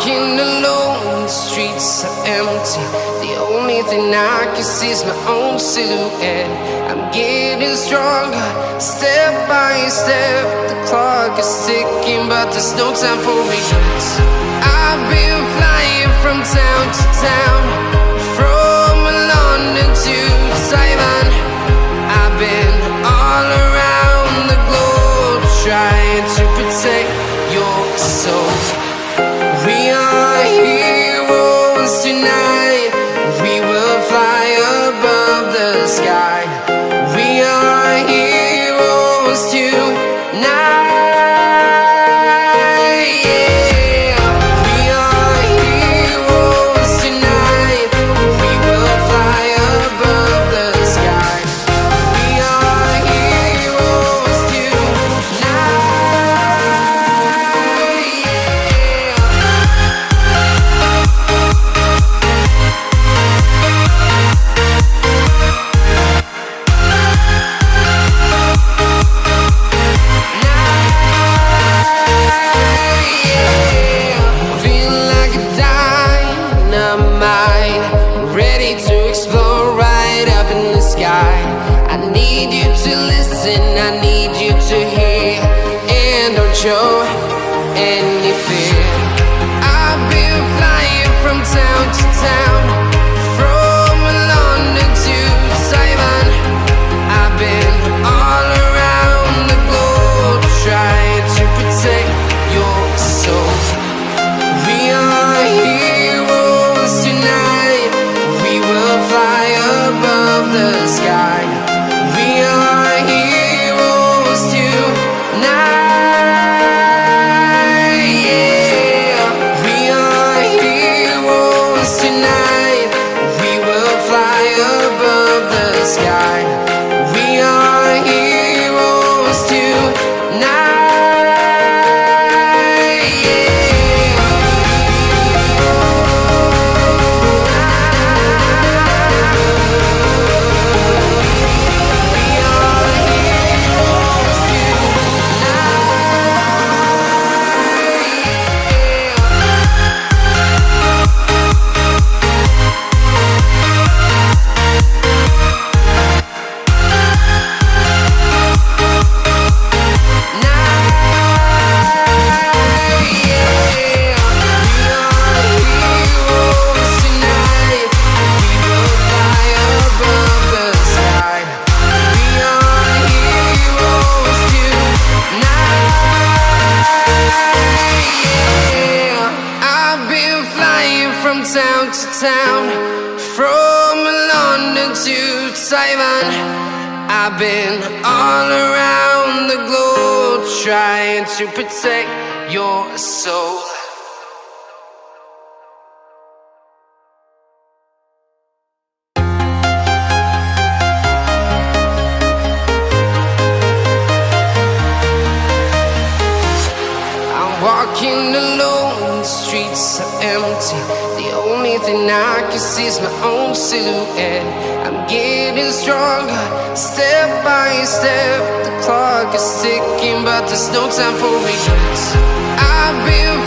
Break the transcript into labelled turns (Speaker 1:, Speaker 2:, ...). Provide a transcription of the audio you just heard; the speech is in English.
Speaker 1: walking alone, the streets are empty. The only thing I can see is my own silhouette. I'm getting stronger, step by step. The clock is ticking, but there's no time for regrets. I've been flying from town to town, from London to Taiwan. I've been all around the globe, trying to protect your soul. We are heroes tonight. We will fly above the sky. We are heroes tonight. Yeah. We are heroes tonight. We will fly above the sky. We are heroes I need you to listen, I need you to hear, and don't show any fear. I've been flying from town to town, from London to Taiwan. I've been all around the globe, trying to protect your soul. We are heroes tonight. We will fly above the sky. We are heroes tonight. Yeah. We are heroes tonight. We will fly above the sky. We are heroes tonight. Town to town, from London to Taiwan. I've been all around the globe, trying to protect your soul. I'm walking alone, the streets are empty. The only thing I can see is my own silhouette. I'm getting stronger, step by step. The clock is ticking, but there's no time for regrets. I've been